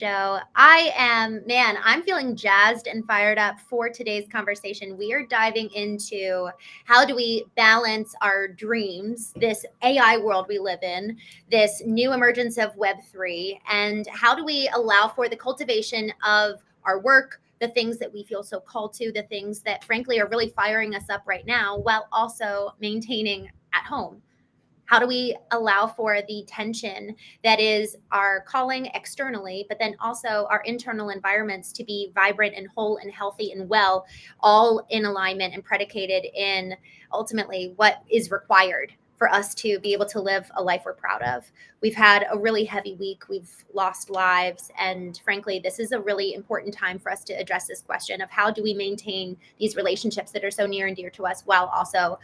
show. I'm feeling jazzed and fired up for today's conversation. We are diving into how do we balance our dreams, this AI world we live in, this new emergence of Web3, and how do we allow for the cultivation of our work, the things that we feel so called to, the things that frankly are really firing us up right now, while also maintaining at home. How do we allow for the tension that is our calling externally, but then also our internal environments to be vibrant and whole and healthy and well, all in alignment and predicated in ultimately what is required for us to be able to live a life we're proud of. We've had a really heavy week. We've lost lives. And frankly, this is a really important time for us to address this question of how do we maintain these relationships that are so near and dear to us while also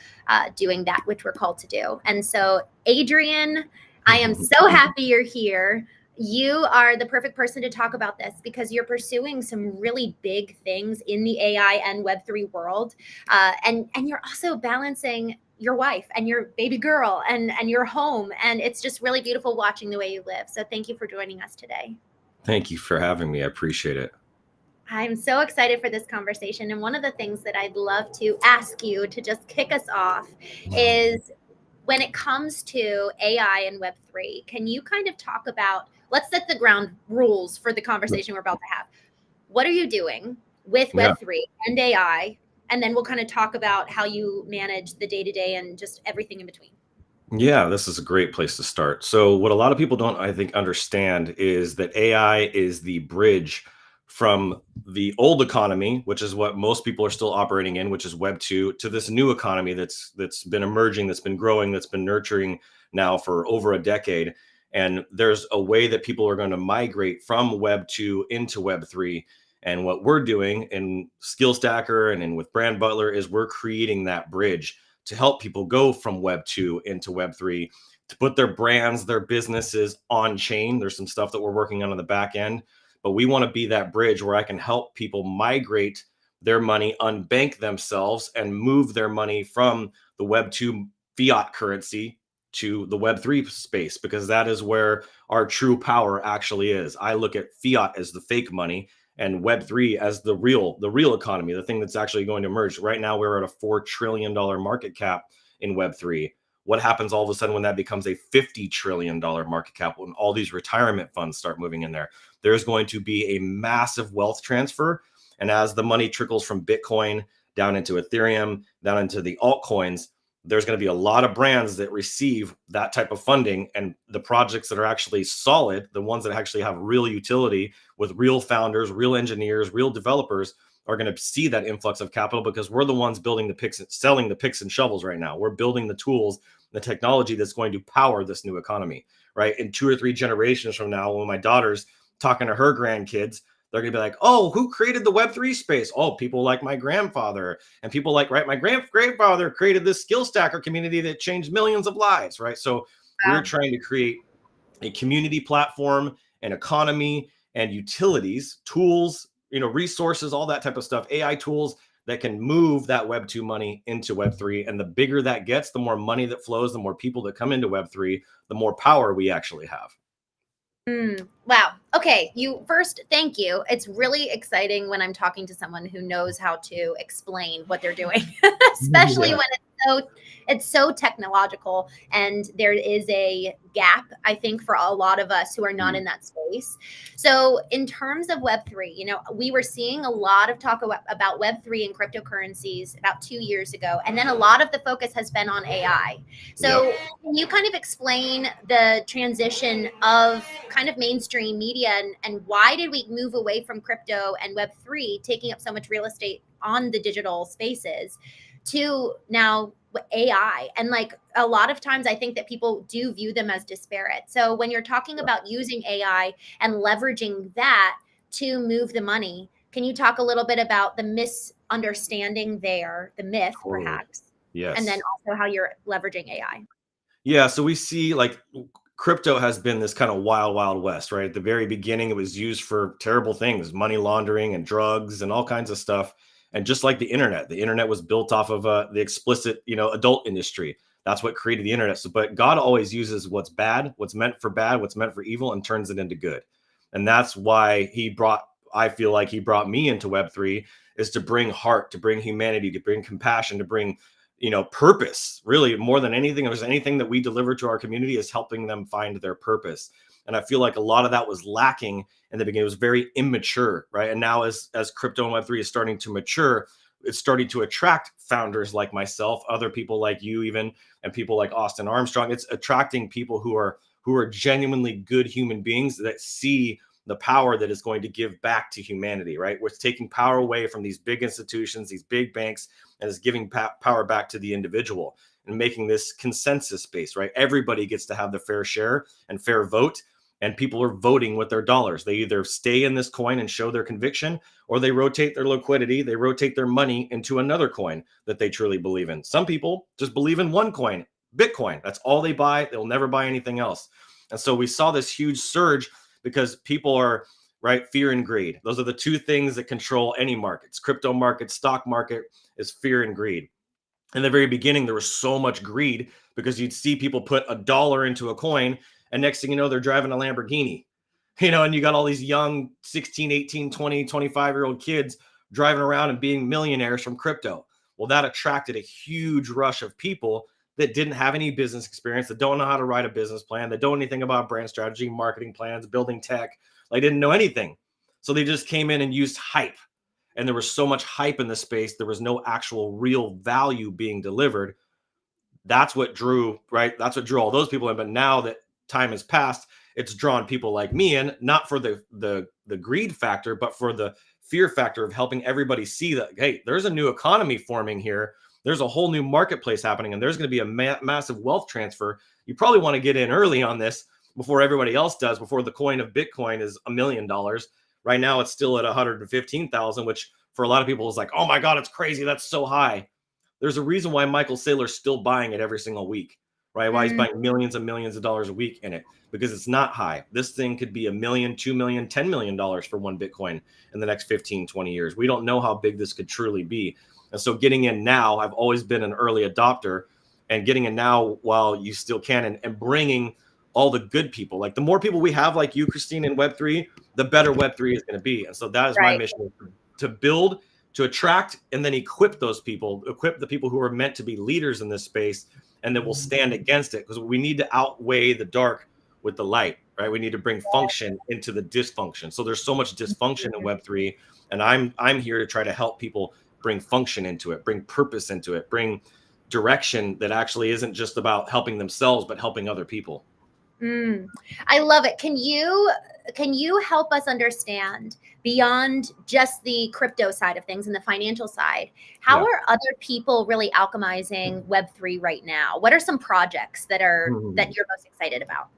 doing that which we're called to do. And so, Adrian, I am so happy you're here. You are the perfect person to talk about this because you're pursuing some really big things in the AI and Web3 world. And you're also balancing your wife and your baby girl and your home. And it's just really beautiful watching the way you live. So thank you for joining us today. Thank you for having me. I appreciate it. I'm so excited for this conversation. And one of the things that I'd love to ask you to just kick us off is when it comes to AI and Web3, can you kind of talk about, let's set the ground rules for the conversation we're about to have. What are you doing with Web3 and AI? And then we'll kind of talk about how you manage the day-to-day and just everything in between. Yeah, this is a great place to start. So what a lot of people don't, I think, understand is that AI is the bridge from the old economy, which is what most people are still operating in, which is Web 2, to this new economy that's been emerging, that's been growing, that's been nurturing now for over a decade. And there's a way that people are going to migrate from Web 2 into Web 3. And what we're doing in SkillStacker and with Brand Butler is we're creating that bridge to help people go from Web 2 into Web 3, to put their brands, their businesses on chain. There's some stuff that we're working on the back end, but we want to be that bridge where I can help people migrate their money, unbank themselves, and move their money from the Web 2 fiat currency to the Web 3 space, because that is where our true power actually is. I look at fiat as the fake money and Web3 as the real economy, the thing that's actually going to emerge. Right now, we're at a $4 trillion market cap in Web3. What happens all of a sudden when that becomes a $50 trillion market cap, when all these retirement funds start moving in there? There's going to be a massive wealth transfer. And as the money trickles from Bitcoin down into Ethereum, down into the altcoins, there's going to be a lot of brands that receive that type of funding, and the projects that are actually solid, the ones that actually have real utility with real founders, real engineers, real developers, are going to see that influx of capital, because we're the ones building the picks, selling the picks and shovels right now. We're building the tools, the technology that's going to power this new economy, right? In 2 or 3 generations from now, when my daughter's talking to her grandkids, they're going to be like, oh, who created the Web3 space? Oh, people like my grandfather, and people like, right, my grandfather created this SkillStacker community that changed millions of lives, right? So we're trying to create a community platform, an economy, and utilities, tools, resources, all that type of stuff, AI tools that can move that Web 2 money into Web 3. And the bigger that gets, the more money that flows, the more people that come into Web 3, the more power we actually have. Wow. Okay. Thank you. It's really exciting when I'm talking to someone who knows how to explain what they're doing, especially when it's so technological, and there is a gap, I think, for a lot of us who are not in that space. So in terms of Web3, we were seeing a lot of talk about Web3 and cryptocurrencies about 2 years ago. And then a lot of the focus has been on AI. So can you kind of explain the transition of kind of mainstream media and why did we move away from crypto and Web3 taking up so much real estate on the digital spaces to now AI? And like a lot of times I think that people do view them as disparate. So when you're talking about using AI and leveraging that to move the money, can you talk a little bit about the misunderstanding there, the myth perhaps? Yes. And then also how you're leveraging AI. Yeah, so we see like crypto has been this kind of wild west, right? At the very beginning, it was used for terrible things, money laundering and drugs and all kinds of stuff. And just like the internet was built off of the explicit, adult industry. That's what created the internet. So, but God always uses what's bad, what's meant for bad, what's meant for evil, and turns it into good. And that's why I feel like he brought me into Web3, is to bring heart, to bring humanity, to bring compassion, to bring, purpose. Really, more than anything, if there's anything that we deliver to our community, is helping them find their purpose. And I feel like a lot of that was lacking in the beginning. It was very immature, right? And now as crypto and Web3 is starting to mature, it's starting to attract founders like myself, other people like you even, and people like Austin Armstrong. It's attracting people who are genuinely good human beings that see the power that is going to give back to humanity, right? We're taking power away from these big institutions, these big banks, and is giving power back to the individual and making this consensus based, right? Everybody gets to have the fair share and fair vote, and people are voting with their dollars. They either stay in this coin and show their conviction, or they rotate their liquidity, they rotate their money into another coin that they truly believe in. Some people just believe in one coin, Bitcoin. That's all they buy. They'll never buy anything else. And so we saw this huge surge because people are, right, fear and greed. Those are the two things that control any markets. Crypto market, stock market is fear and greed. In the very beginning, there was so much greed because you'd see people put $1 into a coin, and next thing you know, they're driving a Lamborghini, and you got all these young 16, 18, 20, 25-year-old kids driving around and being millionaires from crypto. Well, that attracted a huge rush of people that didn't have any business experience, that don't know how to write a business plan, that don't know anything about brand strategy, marketing plans, building tech. They didn't know anything. So they just came in and used hype. And there was so much hype in the space, there was no actual real value being delivered. That's what drew, right? That's what drew all those people in. But now that time has passed, it's drawn people like me in, not for the greed factor, but for the fear factor of helping everybody see that, hey, there's a new economy forming here. There's a whole new marketplace happening, and there's going to be a massive wealth transfer. You probably want to get in early on this before everybody else does, before the coin of Bitcoin is $1 million. Right now, it's still at 115,000, which for a lot of people is like, oh my God, it's crazy. That's so high. There's a reason why Michael Saylor's still buying it every single week, right? Why he's buying millions and millions of dollars a week in it, because it's not high. This thing could be $1 million, $2 million, $10 million for one Bitcoin in the next 15, 20 years. We don't know how big this could truly be. And so getting in now, I've always been an early adopter, and getting in now while you still can, and bringing all the good people. Like the more people we have like you, Christine, in Web3, the better Web3 is going to be. And so that is my mission, to build, to attract, and then equip those people, equip the people who are meant to be leaders in this space and that will stand against it, because we need to outweigh the dark with the light, right? We need to bring function into the dysfunction. So there's so much dysfunction in Web3, and I'm here to try to help people bring function into it, bring purpose into it, bring direction that actually isn't just about helping themselves, but helping other people. I love it. Can you help us understand, beyond just the crypto side of things and the financial side, how are other people really alchemizing Web3 right now? What are some projects that you're most excited about?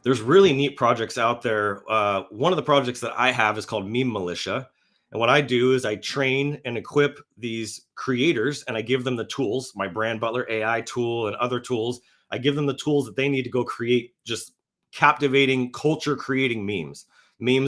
There's really neat projects out there. One of the projects that I have is called Meme Militia. And what I do is I train and equip these creators, and I give them the tools, my Brand Butler AI tool and other tools. I give them the tools that they need to go create just captivating, culture creating memes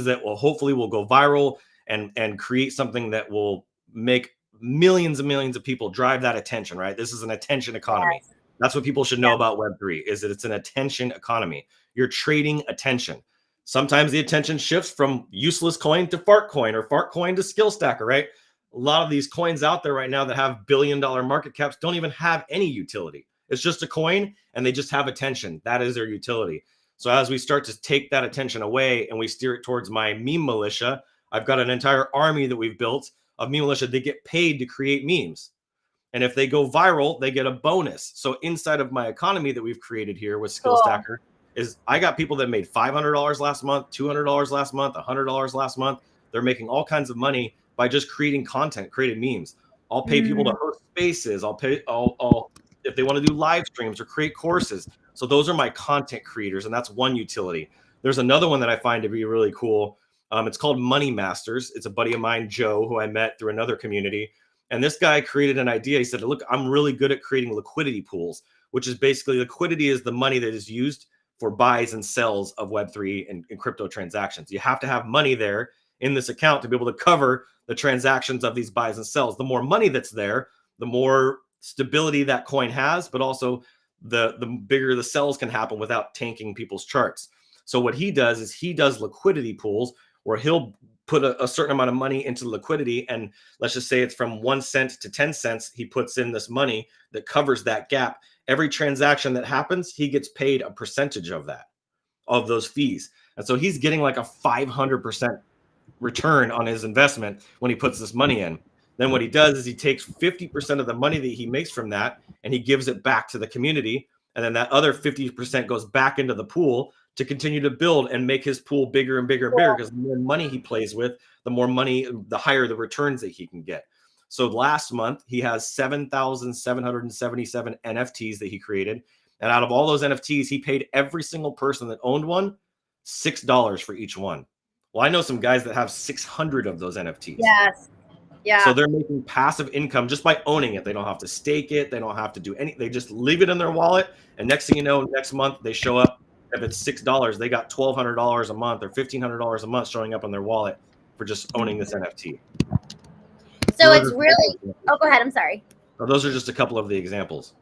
that will hopefully will go viral and create something that will make millions and millions of people, drive that attention, right? This is an attention economy. Yes. That's what people should know about Web3, is that it's an attention economy. You're trading attention. Sometimes the attention shifts from useless coin to fart coin, or fart coin to skill stacker, right? A lot of these coins out there right now that have billion-dollar market caps don't even have any utility. It's just a coin, and they just have attention. That is their utility. So as we start to take that attention away and we steer it towards my meme militia, I've got an entire army that we've built of meme militia. They get paid to create memes. And if they go viral, they get a bonus. So inside of my economy that we've created here with Skill Stacker, is I got people that made $500 last month, $200 last month, $100 last month. They're making all kinds of money by just creating content, creating memes. I'll pay people to host spaces. I'll if they want to do live streams or create courses. So those are my content creators, and that's one utility. There's another one that I find to be really cool. It's called Money Masters. It's a buddy of mine, Joe, who I met through another community. And this guy created an idea. He said, look, I'm really good at creating liquidity pools, which is basically, liquidity is the money that is used for buys and sells of Web3 and crypto transactions. You have to have money there in this account to be able to cover the transactions of these buys and sells. The more money that's there, the more stability that coin has, but also the bigger the sells can happen without tanking people's charts. So what he does is he does liquidity pools where he'll put a certain amount of money into liquidity. And let's just say it's from 1 cent to 10 cents. He puts in this money that covers that gap. Every transaction that happens, he gets paid a percentage of that, of those fees. And so he's getting like a 500% return on his investment when he puts this money in. Then what he does is he takes 50% of the money that he makes from that and he gives it back to the community. And then that other 50% goes back into the pool to continue to build and make his pool bigger and bigger and bigger, because the more money he plays with, the more money, the higher the returns that he can get. So last month, he has 7,777 NFTs that he created. And out of all those NFTs, he paid every single person that owned one $6 for each one. Well, I know some guys that have 600 of those NFTs. Yes. Yeah. So they're making passive income just by owning it. They don't have to stake it. They don't have to do any. They just leave it in their wallet. And next thing you know, next month they show up. If it's $6, they got $1,200 a month or $1,500 a month showing up on their wallet for just owning this NFT. So it's really, oh, go ahead. I'm sorry. So those are just a couple of the examples.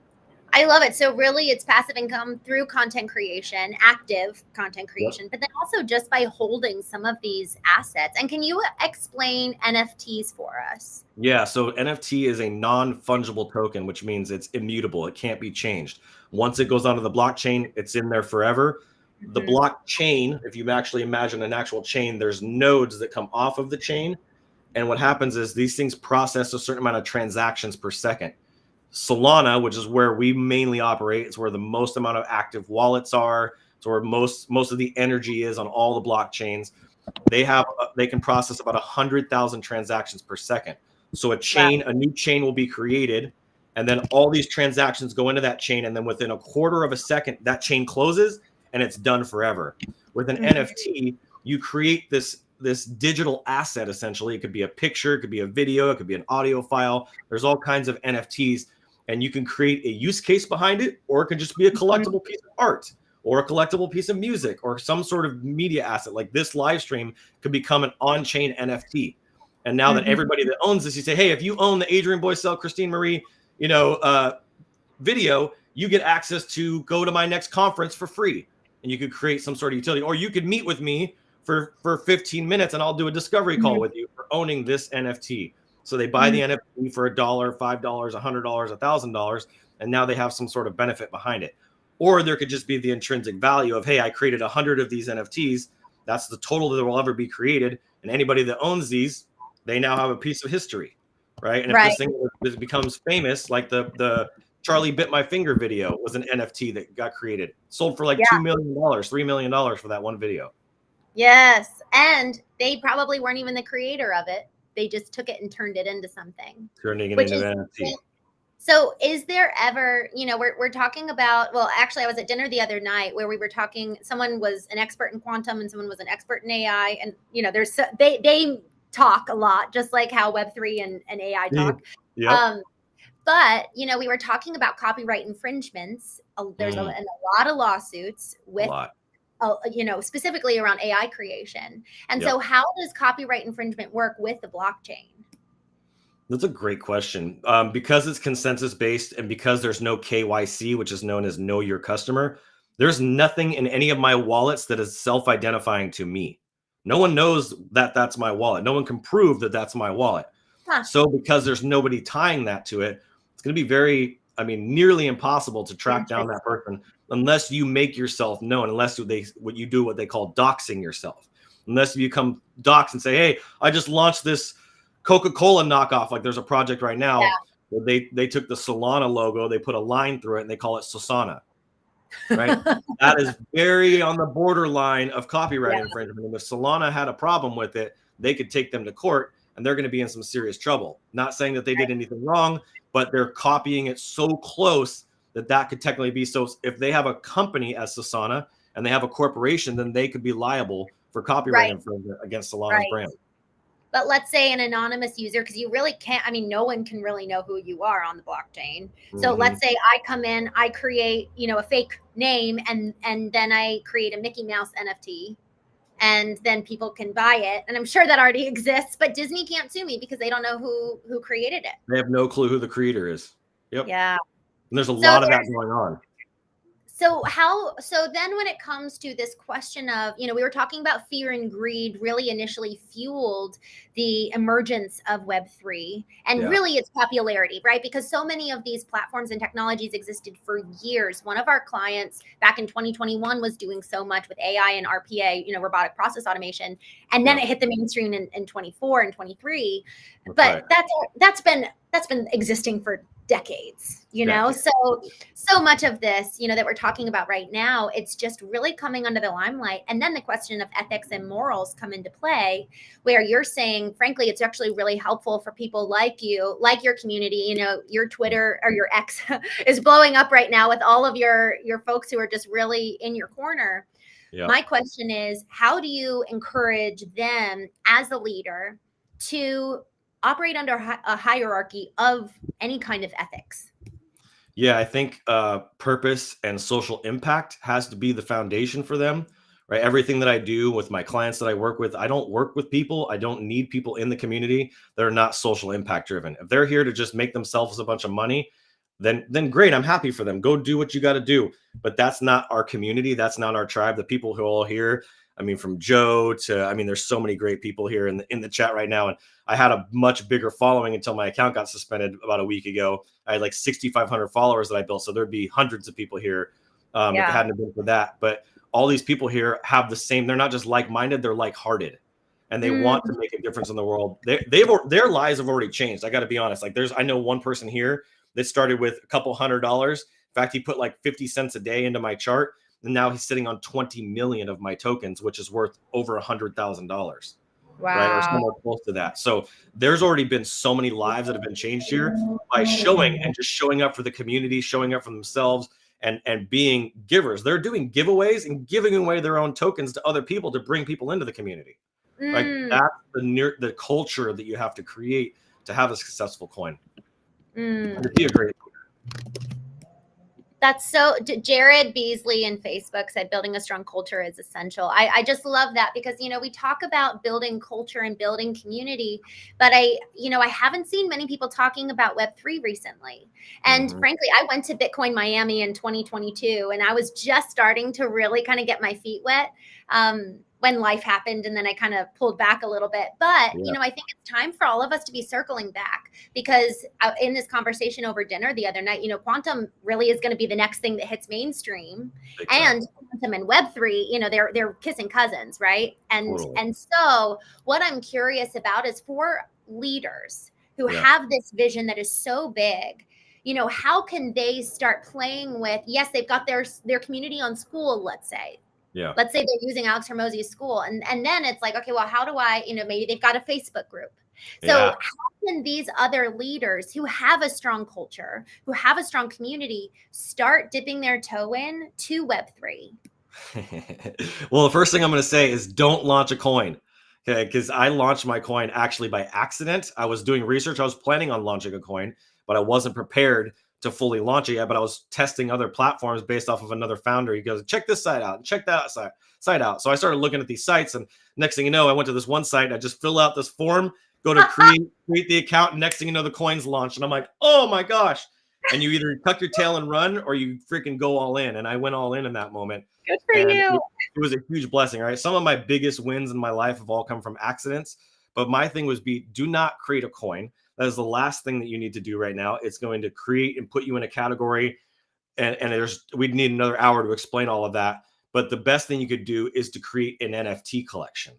I love it. So really it's passive income through content creation, active content creation, but then also just by holding some of these assets. And can you explain NFTs for us? Yeah. So NFT is a non-fungible token, which means it's immutable. It can't be changed. Once it goes onto the blockchain, it's in there forever. The blockchain, if you actually imagine an actual chain, there's nodes that come off of the chain. And what happens is these things process a certain amount of transactions per second. Solana, which is where we mainly operate, it's where the most amount of active wallets are. It's where most of the energy is on all the blockchains. They can process about 100,000 transactions per second. So a new chain will be created, and then all these transactions go into that chain, and then within a quarter of a second, that chain closes and it's done forever. With an NFT, you create this digital asset. Essentially, it could be a picture, it could be a video, it could be an audio file. There's all kinds of NFTs. And you can create a use case behind it, or it could just be a collectible piece of art, or a collectible piece of music, or some sort of media asset. Like this live stream could become an on-chain NFT. And now that everybody that owns this, you say, hey, if you own the Adrian, Boysel, Christine Marie, video, you get access to go to my next conference for free. And you could create some sort of utility, or you could meet with me for 15 minutes and I'll do a discovery call with you for owning this NFT. So they buy the NFT for $1, $5, $100, $1,000, and now they have some sort of benefit behind it. Or there could just be the intrinsic value of, hey, I created 100 of these NFTs. That's the total that will ever be created. And anybody that owns these, they now have a piece of history, right? And if this thing becomes famous, like the Charlie Bit My Finger video was an NFT that got created, sold for like $2 million, $3 million for that one video. Yes. And they probably weren't even the creator of it. They just took it and turned it into something. Turning it into an NFT. So is there ever, we're talking about, well, actually I was at dinner the other night where we were talking, someone was an expert in quantum and someone was an expert in AI. And, they talk a lot, just like how Web3 and AI talk. But, we were talking about copyright infringements. There's a lot of lawsuits with specifically around AI creation. And so how does copyright infringement work with the blockchain? That's a great question. Because it's consensus based and because there's no KYC, which is known as know your customer, there's nothing in any of my wallets that is self-identifying to me. No one knows that that's my wallet. No one can prove that that's my wallet. So because there's nobody tying that to it, it's going to be nearly impossible to track down that person unless you make yourself known, unless you do what they call doxing yourself. Unless you become doxed and say, hey, I just launched this Coca-Cola knockoff. Like there's a project right now where they took the Solana logo, they put a line through it and they call it Sosana. Right? That is very on the borderline of copyright infringement. And if Solana had a problem with it, they could take them to court and they're going to be in some serious trouble. Not saying that they did anything wrong, but they're copying it so close that could technically be. So if they have a company as Sosana and they have a corporation, then they could be liable for copyright infringement against Solana's brand. But let's say an anonymous user, because you really can't, no one can really know who you are on the blockchain. So let's say I come in, I create, a fake name and then I create a Mickey Mouse NFT and then people can buy it. And I'm sure that already exists, but Disney can't sue me because they don't know who created it. They have no clue who the creator is. Yep. Yeah. And there's a lot of that going on. So then when it comes to this question of, we were talking about fear and greed really initially fueled the emergence of Web3 and really its popularity, right? Because so many of these platforms and technologies existed for years. One of our clients back in 2021 was doing so much with AI and RPA, robotic process automation. And then it hit the mainstream in 24 and 23. But that's been existing for decades, so much of this, that we're talking about right now, it's just really coming under the limelight. And then the question of ethics and morals come into play, where you're saying, frankly, it's actually really helpful for people like you, like your community. Your Twitter or your X is blowing up right now with all of your folks who are just really in your corner. My question is, how do you encourage them as a leader to operate under a hierarchy of any kind of ethics? Yeah, I think purpose and social impact has to be the foundation for them, right? Everything that I do with my clients that I work with, I don't work with people. I don't need people in the community that are not social impact driven. If they're here to just make themselves a bunch of money, then great. I'm happy for them. Go do what you got to do. But that's not our community. That's not our tribe. The people who are all here, from Joe to, there's so many great people here in the chat right now. And I had a much bigger following until my account got suspended about a week ago. I had like 6,500 followers that I built. So there'd be hundreds of people here if it hadn't been for that. But all these people here have the same, they're not just like-minded, they're like-hearted. And they want to make a difference in the world. Their lives have already changed. I got to be honest. Like I know one person here that started with a couple $100. In fact, he put like 50 cents a day into my chart. And now he's sitting on 20 million of my tokens, which is worth over $100,000. Wow. Right, or somewhere close to that. So there's already been so many lives that have been changed here by showing up for the community, showing up for themselves, and being givers. They're doing giveaways and giving away their own tokens to other people to bring people into the community. Right, that's the culture that you have to create to have a successful coin. And to be a great leader. That's so, Jared Beasley in Facebook said building a strong culture is essential. I just love that because, we talk about building culture and building community, but I haven't seen many people talking about Web3 recently. And frankly, I went to Bitcoin Miami in 2022 and I was just starting to really kind of get my feet wet. When life happened, and then I kind of pulled back a little bit. But, I think it's time for all of us to be circling back, because in this conversation over dinner the other night, quantum really is going to be the next thing that hits mainstream. And quantum and Web3, they're kissing cousins, right? And so what I'm curious about is for leaders who have this vision that is so big, how can they start playing with, yes, they've got their community on school, let's say. Yeah. Let's say they're using 𝐤𝐸𝐸𝐸's school. And then it's like, okay, well, how do I, maybe they've got a Facebook group. So how can these other leaders who have a strong culture, who have a strong community, start dipping their toe in to Web3? Well, the first thing I'm going to say is don't launch a coin. Okay, because I launched my coin actually by accident. I was doing research. I was planning on launching a coin, but I wasn't prepared to fully launch it yet, but I was testing other platforms based off of another founder. He goes, check this site out and check that site out. So I started looking at these sites, and next thing you know, I went to this one site and I just fill out this form, go to create the account, and next thing you know, the coin's launched. And I'm like, oh my gosh. And you either tuck your tail and run, or you freaking go all in. And I went all in that moment. Good for you. It was a huge blessing, right? Some of my biggest wins in my life have all come from accidents. But my thing was do not create a coin. That is the last thing that you need to do right now. It's going to create and put you in a category. And we'd need another hour to explain all of that. But the best thing you could do is to create an NFT collection.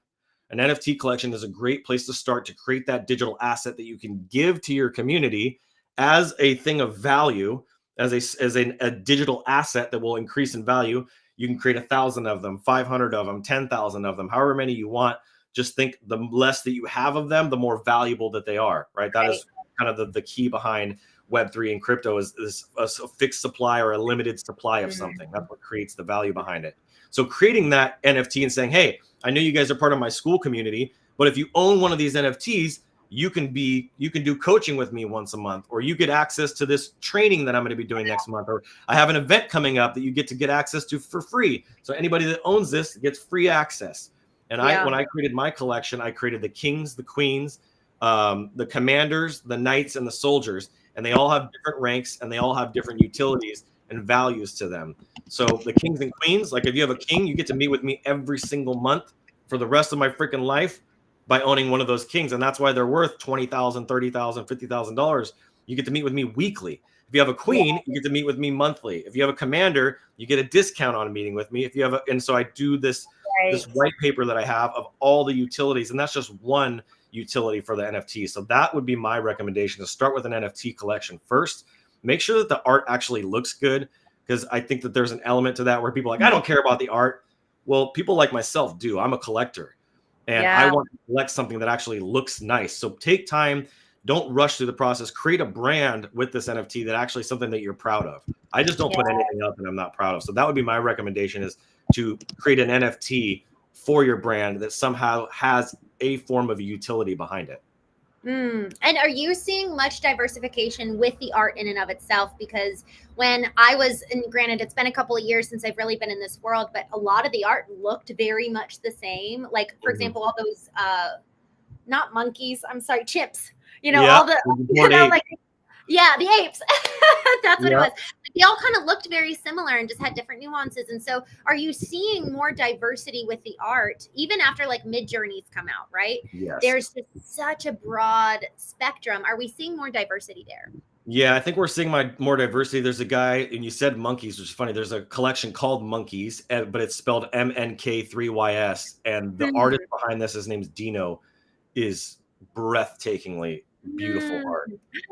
An NFT collection is a great place to start to create that digital asset that you can give to your community as a thing of value, as a digital asset that will increase in value. You can create 1,000 of them, 500 of them, 10,000 of them, however many you want. Just think the less that you have of them, the more valuable that they are, right? That is kind of the key behind Web3 and crypto is a fixed supply or a limited supply of something. That's what creates the value behind it. So creating that NFT and saying, hey, I know you guys are part of my school community, but if you own one of these NFTs, you can do coaching with me once a month, or you get access to this training that I'm going to be doing next month, or I have an event coming up that you get access to for free. So anybody that owns this gets free access. And when I created my collection, I created the kings, the queens, the commanders, the knights, and the soldiers. And they all have different ranks, and they all have different utilities. and values to them. So the kings and queens, like if you have a king, you get to meet with me every single month for the rest of my freaking life by owning one of those kings. And that's why they're worth $20,000, $30,000, $50,000. You get to meet with me weekly. If you have a queen, you get to meet with me monthly. If you have a commander, you get a discount on a meeting with me. If you have and so I do this white paper that I have of all the utilities, and that's just one utility for the NFT. So that would be my recommendation, to start with an NFT collection first. Make sure that the art actually looks good, because I think that there's an element to that where people are like, I don't care about the art. Well, people like myself do. I'm a collector, and I want to collect something that actually looks nice. So take time. Don't rush through the process. Create a brand with this NFT that actually something that you're proud of. I just don't put anything up that I'm not proud of. So that would be my recommendation, is to create an NFT for your brand that somehow has a form of utility behind it. And are you seeing much diversification with the art in and of itself? Because when I was, and granted, it's been a couple of years since I've really been in this world, but a lot of the art looked very much the same. Like, for example, all those, not monkeys, I'm sorry, chimps. You know, all the, like, the apes. That's what it was. They all kind of looked very similar and just had different nuances. And so are you seeing more diversity with the art, even after like Mid-Journeys come out, right? Yes. There's just such a broad spectrum. Are we seeing more diversity there? Yeah, I think we're seeing more diversity. There's a guy, and you said monkeys, which is funny. There's a collection called Monkeys, but it's spelled MNK3YS. And the artist behind this, his name's Dino, is breathtakingly beautiful art,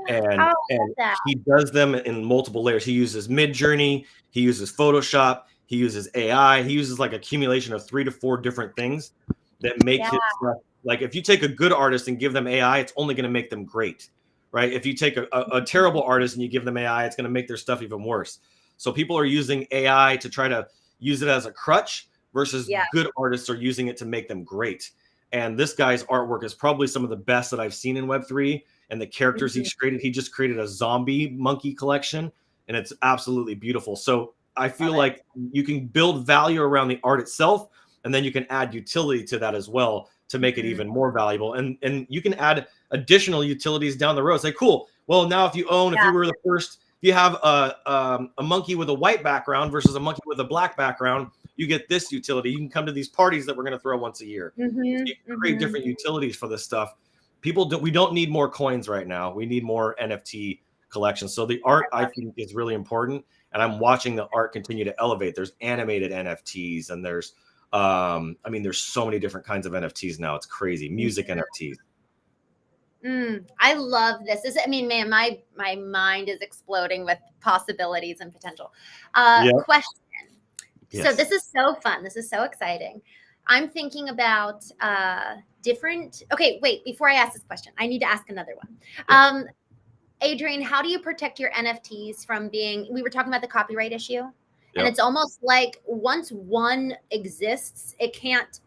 and he does them in multiple layers. He uses Mid-Journey, he uses Photoshop, he uses AI, he uses like accumulation of 3 to 4 different things that make his stuff. Like, if you take a good artist and give them AI, it's only going to make them great, right? If you take a terrible artist and you give them AI, it's going to make their stuff even worse. So people are using AI to try to use it as a crutch, versus good artists are using it to make them great. And this guy's artwork is probably some of the best that I've seen in Web3. And the characters he's created, he just created a zombie monkey collection, and it's absolutely beautiful. So I feel like you can build value around the art itself, and then you can add utility to that as well to make it even more valuable. And you can add additional utilities down the road. Say, cool, well, now if you were the first, if you have a monkey with a white background versus a monkey with a black background, you get this utility. You can come to these parties that we're going to throw once a year. So you can create different utilities for this stuff. We don't need more coins right now. We need more NFT collections. So the art, I think, is really important. And I'm watching the art continue to elevate. There's animated NFTs, and there's, there's so many different kinds of NFTs now. It's crazy. Music NFTs. I love this. Man, my mind is exploding with possibilities and potential. Question. Yes. So this is so fun. This is so exciting. I'm thinking about different. Okay, wait. Before I ask this question, I need to ask another one. Adrian, how do you protect your NFTs from being? We were talking about the copyright issue, and it's almost like once one exists, it can't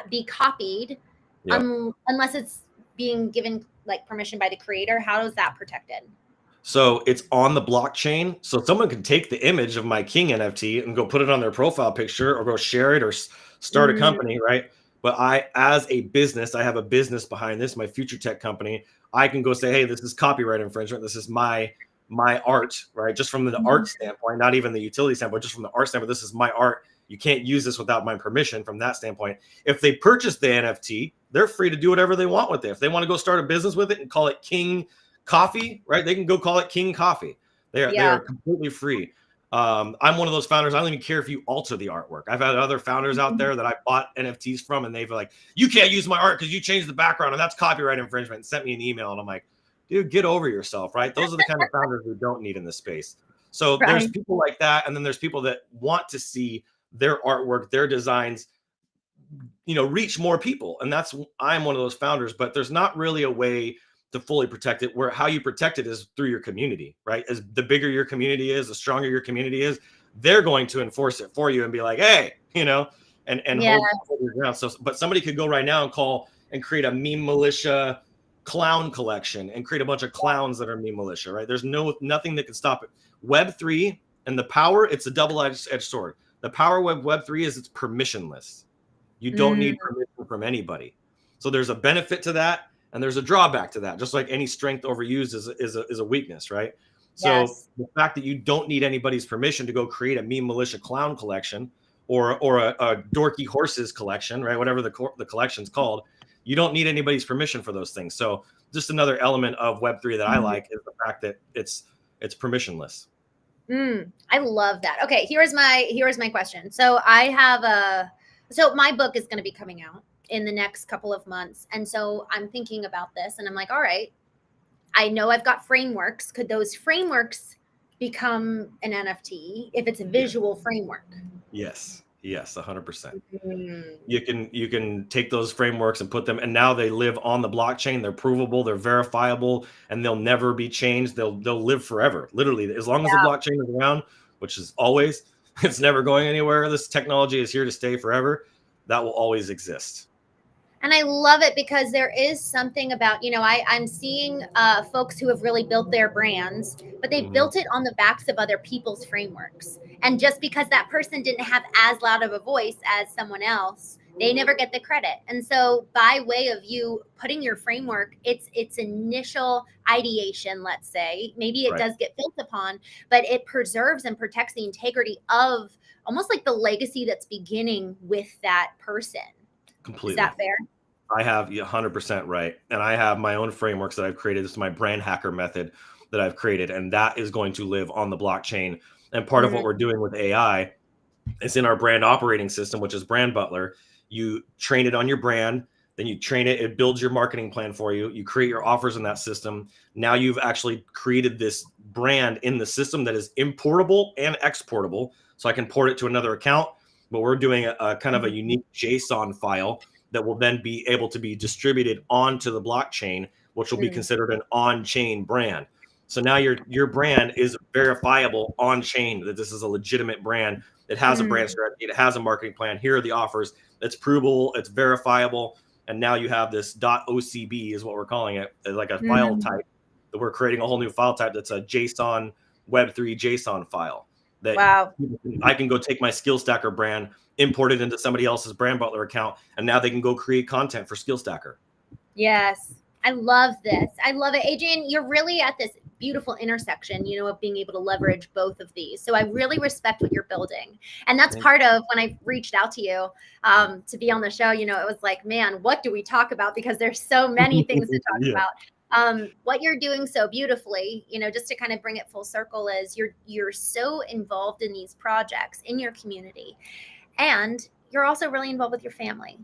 be copied unless it's being given like permission by the creator. How is that protected? So it's on the blockchain. So someone can take the image of my king NFT and go put it on their profile picture, or go share it, or start a company, right? But as a business, I have a business behind this, my future tech company. I can go say, hey, this is copyright infringement. This is my art, right? Just from the art standpoint, not even the utility standpoint, just from the art standpoint, this is my art. You can't use this without my permission from that standpoint. If they purchase the NFT, they're free to do whatever they want with it. If they want to go start a business with it and call it King Coffee, right? They can go call it King Coffee. They are completely free. I'm one of those founders. I don't even care if you alter the artwork. I've had other founders out there that I bought NFTs from, and they've like, you can't use my art because you changed the background, and that's copyright infringement, and sent me an email. And I'm like, dude, get over yourself, right? Those are the kind of founders we don't need in this space. So there's people like that, and then there's people that want to see their artwork, their designs, reach more people. And I'm one of those founders, but there's not really a way to fully protect it, where how you protect it is through your community, right? As the bigger your community is, the stronger your community is, they're going to enforce it for you and be like, hey, and hold your ground. So, but somebody could go right now and call and create a meme militia clown collection and create a bunch of clowns that are meme militia, right? There's nothing that can stop it. Web3 and the power, it's a double-edged sword. The power of Web3 is it's permissionless. You don't need permission from anybody. So there's a benefit to that, and there's a drawback to that. Just like any strength overused is a weakness, right? So Yes. the fact that you don't need anybody's permission to go create a meme militia clown collection or a dorky horses collection, right? Whatever the collection's called, you don't need anybody's permission for those things. So just another element of Web3 that I like is the fact that it's permissionless. I love that. Okay, here's my question. So my book is going to be coming out in the next couple of months, and so I'm thinking about this, and I'm like, all right, I know I've got frameworks. Could those frameworks become an NFT if it's a visual framework? Yes. Yes, 100%. Mm. You can take those frameworks and put them, and now they live on the blockchain. They're provable, they're verifiable, and they'll never be changed. They'll live forever. Literally, as long as the blockchain is around, which is always, it's never going anywhere. This technology is here to stay forever. That will always exist. And I love it because there is something about, I'm seeing folks who have really built their brands, but they've built it on the backs of other people's frameworks. And just because that person didn't have as loud of a voice as someone else, they never get the credit. And so by way of you putting your framework, its initial ideation, let's say, maybe it does get built upon, but it preserves and protects the integrity of almost like the legacy that's beginning with that person. Completely. Is that fair? I have 100% right. And I have my own frameworks that I've created. This is my brand hacker method that I've created. And that is going to live on the blockchain. And part of what we're doing with AI is in our brand operating system, which is Brand Butler. You train it on your brand, then you train it, it builds your marketing plan for you. You create your offers in that system. Now you've actually created this brand in the system that is importable and exportable. So I can port it to another account, but we're doing a kind of a unique JSON file that will then be able to be distributed onto the blockchain, which will be considered an on-chain brand. So now your brand is verifiable on-chain, that this is a legitimate brand. It has a brand strategy. It has a marketing plan. Here are the offers. It's provable. It's verifiable. And now you have this .ocb is what we're calling it, like a file type that we're creating a whole new file type that's a JSON Web3 JSON file that I can go take my SkillStacker brand, import it into somebody else's Brand Butler account, and now they can go create content for SkillStacker. Yes. I love this. I love it. Adrian, you're really at this beautiful intersection, of being able to leverage both of these. So I really respect what you're building. And that's part of when I reached out to you to be on the show, it was like, man, what do we talk about? Because there's so many things to talk about. What you're doing so beautifully, just to kind of bring it full circle is you're so involved in these projects in your community. And you're also really involved with your family.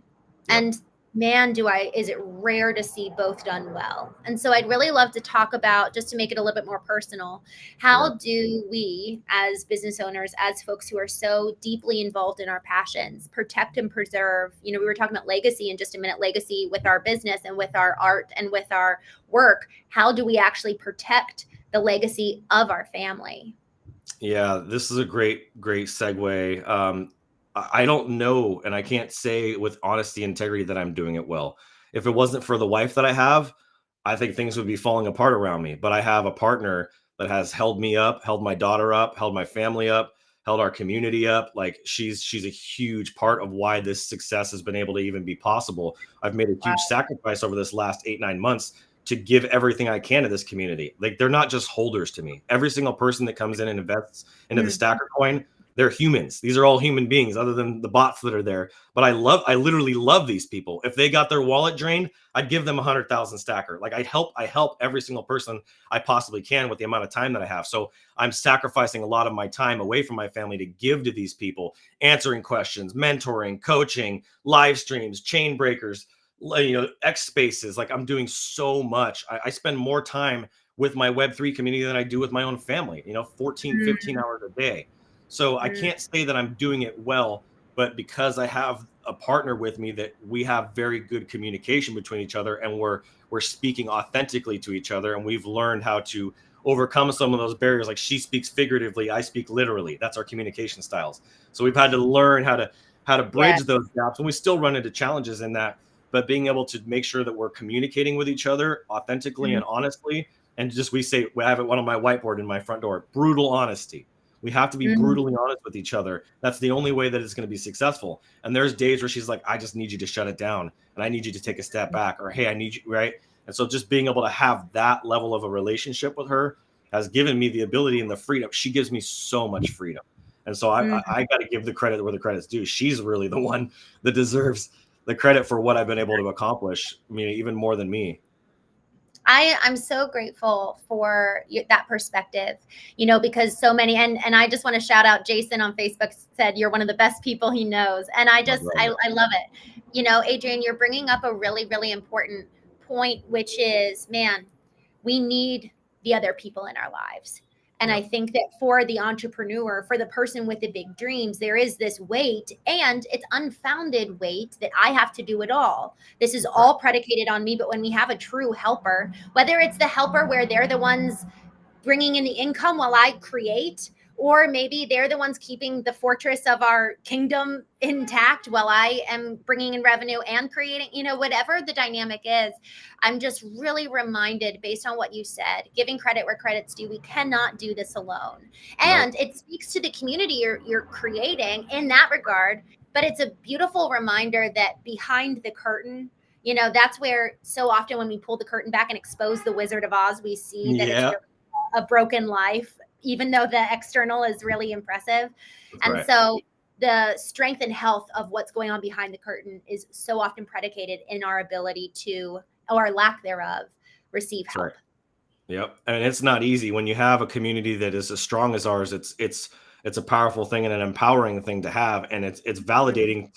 And man, is it rare to see both done well. And so I'd really love to talk about, just to make it a little bit more personal, how do we as business owners, as folks who are so deeply involved in our passions, protect and preserve, we were talking about legacy in just a minute, legacy with our business and with our art and with our work. How do we actually protect the legacy of our family? Yeah, this is a great segue. I don't know, and I can't say with honesty and integrity that I'm doing it well. If it wasn't for the wife that I have, I think things would be falling apart around me. But I have a partner that has held me up, held my daughter up, held my family up, held our community up. Like she's a huge part of why this success has been able to even be possible. I've made a huge sacrifice over this last 8-9 months to give everything I can to this community. Like they're not just holders to me. Every single person that comes in and invests into the Stacker coin, they're humans. These are all human beings other than the bots that are there. But I literally love these people. If they got their wallet drained, I'd give them 100,000 Stacker. Like I help every single person I possibly can with the amount of time that I have. So I'm sacrificing a lot of my time away from my family to give to these people, answering questions, mentoring, coaching, live streams, chain breakers, X spaces. Like I'm doing so much. I spend more time with my Web3 community than I do with my own family, 14, 15 hours a day. So I can't say that I'm doing it well, but because I have a partner with me that we have very good communication between each other and we're speaking authentically to each other. And we've learned how to overcome some of those barriers. Like she speaks figuratively, I speak literally. That's our communication styles. So we've had to learn how to bridge those gaps, and we still run into challenges in that, but being able to make sure that we're communicating with each other authentically and honestly. And we have it one on my whiteboard in my front door, brutal honesty. We have to be brutally honest with each other. That's the only way that it's going to be successful. And there's days where she's like, I just need you to shut it down. And I need you to take a step back, or, hey, I need you. Right. And so just being able to have that level of a relationship with her has given me the ability and the freedom. She gives me so much freedom. And so I got to give the credit where the credit's due. She's really the one that deserves the credit for what I've been able to accomplish. I mean, even more than me. I'm so grateful for that perspective, because so many, and I just want to shout out Jason on Facebook said, you're one of the best people he knows. And I love it. Adrian, you're bringing up a really, really important point, which is, man, we need the other people in our lives. And I think that for the entrepreneur, for the person with the big dreams, there is this weight, and it's unfounded weight that I have to do it all. This is all predicated on me. But when we have a true helper, whether it's the helper where they're the ones bringing in the income while I create, or maybe they're the ones keeping the fortress of our kingdom intact while I am bringing in revenue and creating, whatever the dynamic is, I'm just really reminded, based on what you said, giving credit where credit's due, we cannot do this alone. And it speaks to the community you're creating in that regard. But it's a beautiful reminder that behind the curtain, that's where so often when we pull the curtain back and expose the Wizard of Oz, we see that it's really a broken life, even though the external is really impressive. So the strength and health of what's going on behind the curtain is so often predicated in our ability to, or lack thereof, receive help. Yep. And it's not easy when you have a community that is as strong as ours. It's a powerful thing and an empowering thing to have. And it's validating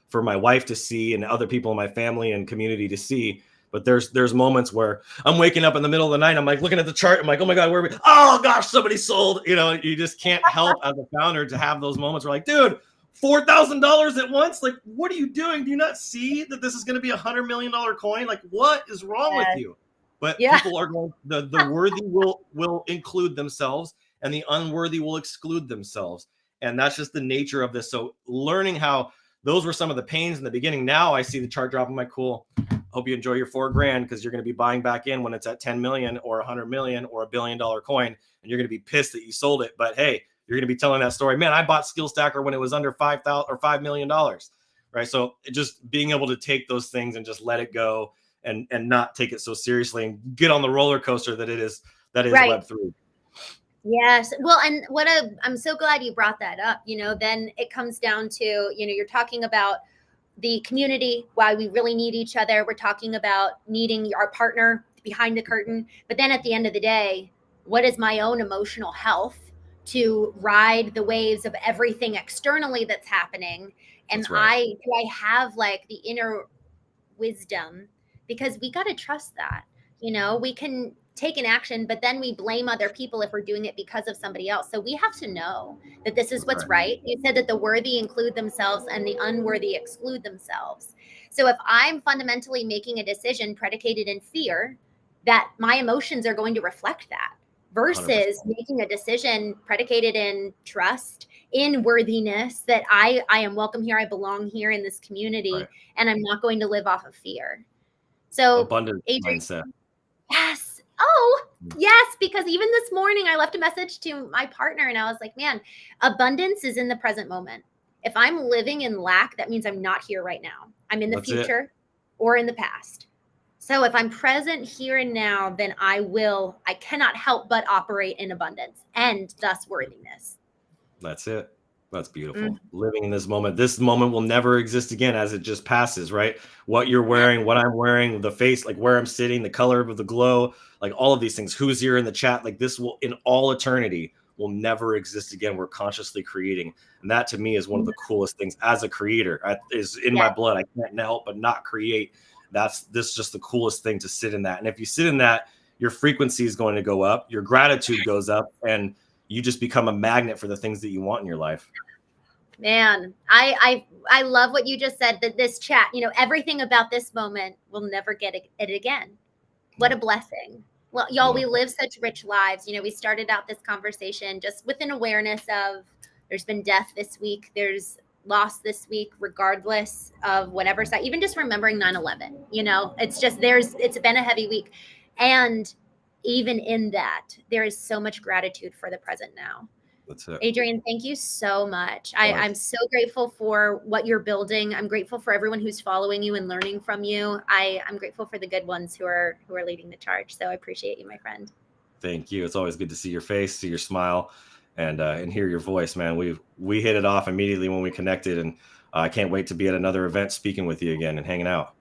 for my wife to see and other people in my family and community to see. But there's moments where I'm waking up in the middle of the night. I'm like looking at the chart. I'm like, oh my God, where are we? Oh gosh, somebody sold. You just can't help as a founder to have those moments where like, dude, $4,000 at once. Like, what are you doing? Do you not see that this is going to be $100 million coin? Like, what is wrong with you? But people are going, the worthy will include themselves and the unworthy will exclude themselves. And that's just the nature of this. So learning how those were some of the pains in the beginning. Now I see the chart drop. I'm like, cool. Hope you enjoy your $4,000 because you're going to be buying back in when it's at 10 million or 100 million or $1 billion coin. And you're going to be pissed that you sold it. But hey, you're going to be telling that story. Man, I bought Skill Stacker when it was under $5,000 or $5 million. Right. So just being able to take those things and just let it go and not take it so seriously and get on the roller coaster that is Web3. Yes. Well, and I'm so glad you brought that up. Then it comes down to, you're talking about the community, why we really need each other. We're talking about needing our partner behind the curtain. But then at the end of the day, what is my own emotional health to ride the waves of everything externally that's happening? And do I have like the inner wisdom? Because we got to trust that, we can take an action, but then we blame other people if we're doing it because of somebody else. So we have to know that this is what's right. You said that the worthy include themselves and the unworthy exclude themselves. So if I'm fundamentally making a decision predicated in fear, that my emotions are going to reflect that, versus 100%. Making a decision predicated in trust, in worthiness, that I am welcome here, I belong here in this community, and I'm not going to live off of fear. So abundant Adrian, mindset. Yes. Oh, yes. Because even this morning I left a message to my partner and I was like, man, abundance is in the present moment. If I'm living in lack, that means I'm not here right now. I'm in the future or in the past. So if I'm present here and now, then I cannot help but operate in abundance and thus worthiness. That's it. That's beautiful. Living in this moment. This moment will never exist again as it just passes, right? What you're wearing, what I'm wearing, the face, like where I'm sitting, the color of the glow, like all of these things. Who's here in the chat? Like this will, in all eternity, will never exist again. We're consciously creating. And that to me is one of the coolest things as a creator. Is in my blood. I can't help but not create. This is just the coolest thing to sit in that. And if you sit in that, your frequency is going to go up, your gratitude goes up, and you just become a magnet for the things that you want in your life. Man, I love what you just said, that this chat, everything about this moment will never get it again. What a blessing. Well, y'all, we live such rich lives. We started out this conversation just with an awareness of there's been death this week. There's loss this week, regardless of whatever side, even just remembering 9/11, it's been a heavy week. And even in that, there is so much gratitude for the present now. That's it. Adrian, thank you so much. I'm so grateful for what you're building. I'm grateful for everyone who's following you and learning from you. I'm grateful for the good ones who are leading the charge. So I appreciate you, my friend. Thank you. It's always good to see your face, see your smile, and hear your voice, man. We hit it off immediately when we connected, and I can't wait to be at another event speaking with you again and hanging out.